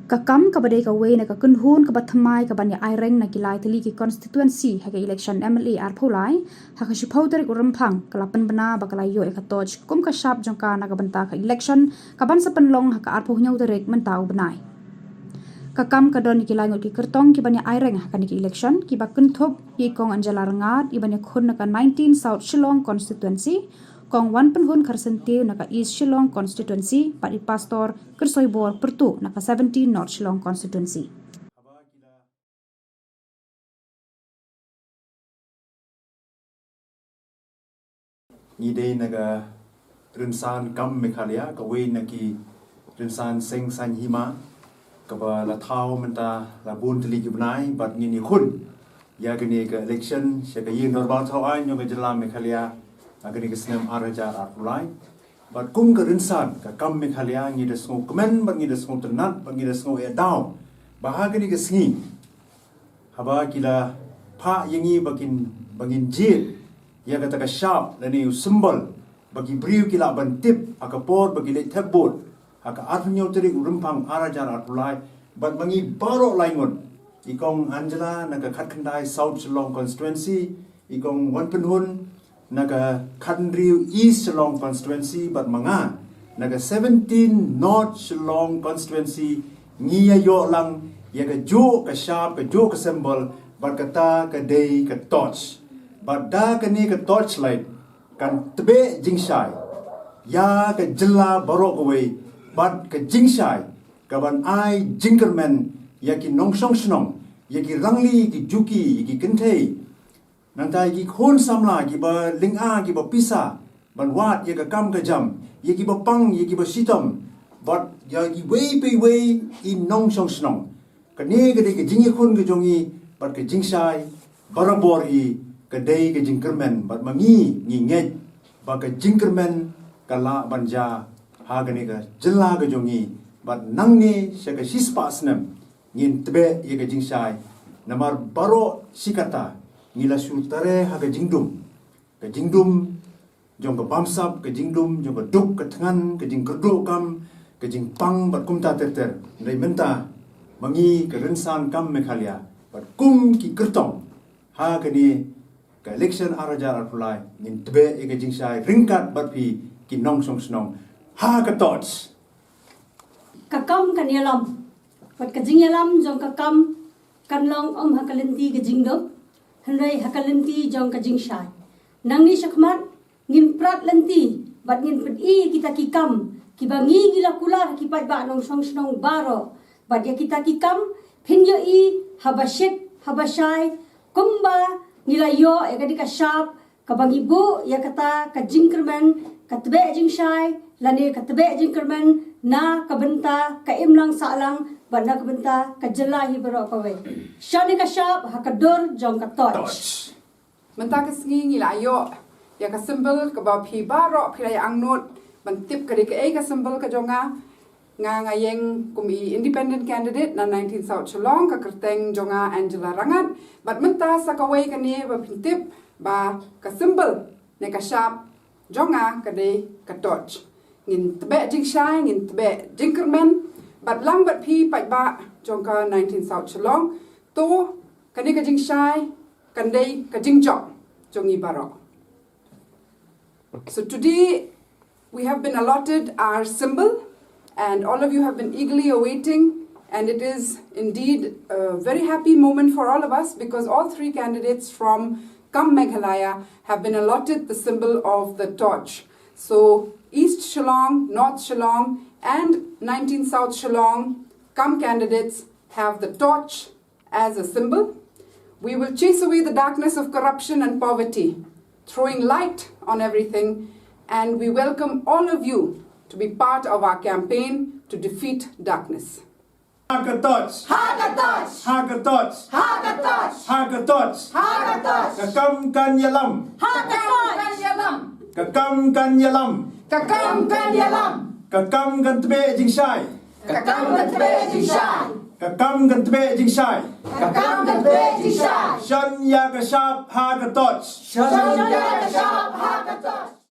Kakam kabadai kawei na kynhun kaba thymmai kaban ya aireng na kilai tylli ki constituency haka election MLA arpulai haka shipau tarik Rymphang kala Pynbna bakalai yo ekatoj kum ka Shap jong ka na bnta ka election kaban sa pynlong haka arpu nyau tarik mentau bnai. Kakam kadon ki laingut ki kyrtong kiban ya aireng haka ni election kiba kynthup kong Angela Rangad iban iakhun na 19 South Shillong Constituency kong Wanpynhun Kharsyntiew naka East Shillong Constituency I Pastor Kyrsoibor Pyrtuh naka 17 North Shillong Constituency. Ngide naga rinsan kam Meghalaya kawei naki rinsan seng san hima kaba la thau menta la bun tylli bnai bat ni khun ya gani ka election shaka yin normal thau ai nyong jela Meghalaya agani ka snem araja arulai bat kum ka rinsan ka kam Meghalaya ngi de sngo kmen bat ngi de sngo tenat bat ngi de sngo e down bahagani ka sngi haba kila pha yangi bagin jil ya kata ka Shap lani symbol bagi briu kila ban tip akapor bagi le tebot aka arnyo teri Rymphang arajar arulai bat bangi baro laingut ikong Angela naga khatkhandai South Shillong Constituency ikong Wanpynhun naga khandriu East Shillong Constituency bat manga naga 17 North Shillong Constituency ngiya yo lang ya ka jo ka Shap ka jo ka symbol bat kata ka day ka torch bat da ka ni ka torchlight kan tebe jingshai ya ka jilla baro kawei bat ka jingshai kaban ai jingerman ya ki nongsong snong ya ki rangli ki juki ki kentei nantai ki khon samla ki ba linga ki ba pisa ban wat ya ka kam ka jam ya ki ba pang ya ki ba sitom bat ya ki wei pe wei in nongsong snong ka ne ka de ki jingi khon ka jongi bat ka jingshai barabor hi kadai ke jingkermen bat mangi nginget ba ka jingkermen kala banja ha gani ka jilla ka jongi bat nangne shaka shispa snem ngin tbe ye ka jingshai namar baro sikata ngila sultare ha ka jingdum jong ka bamsap ka jingdum jong ka duk ka thangan ka jingkerdo kam ka jingpang bat kumta terter ndai menta mangi ka rinsan kam Meghalaya bat kum ki kyrtong ha gani ka election arajar arpulai nin tbe ega jingshai ringkat batpi ki nong song snong ha ka tots kakam kan yalam pat ka jing yalam jong kakam kan long hakalenti ka jingdop hendai hakalenti jong ka jingshai nang ni shakmat ngin prat lenti bat ngin pedi kita kikam kibangi ngila kula kipat ba nong song snong baro bat ya kita kikam pinyo I habashit habashai kumba nila yo ya kadi ka Shap kabang ibu ya kata ka jingkerman ka tebe jingshai lani ka tebe jingkerman na ka bynta ka imlang salang bana ka bynta ka jela hi baro kawei shani ka Shap hakador jong ka toch menta ka sngi nila yo ya ka symbol ka ba phi baro philai angnot ban tip ka de ka ka symbol ka jonga nga yeng kumi independent candidate na 19 South Shillong ka kyrtong jonga Angela Rangad bat menta sa kawei kani ba pintip ba ka symbol ne ka Shap jonga ka de ka toch ngin tebe jingshai ngin tebe jingkermen bat lang bat phi pai ba jonga 19 South Shillong to kani ka jingshai kan de ka jingjong jongi baro. So today we have been allotted our symbol and all of you have been eagerly awaiting, and it is indeed a very happy moment for all of us because all three candidates from Meghalaya have been allotted the symbol of the torch. So East Shillong, North Shillong and 19 South Shillong candidates have the torch as a symbol. We will chase away the darkness of corruption and poverty, throwing light on everything, and we welcome all of you to be part of our campaign to defeat darkness. Hagatots! Hagatots! Hagatots! Hagatots! Hagatots! Hagatots! Kakam kan yalam! Hagatots! Kakam kan yalam! Kakam kan yalam! Kakam kan tebe jingshai! Kakam kan tebe jingshai! Kakam kan tebe jingshai! Kakam kan tebe jingshai! Shan ya ka Shap hagatots! Shan ya ka Shap hagatots!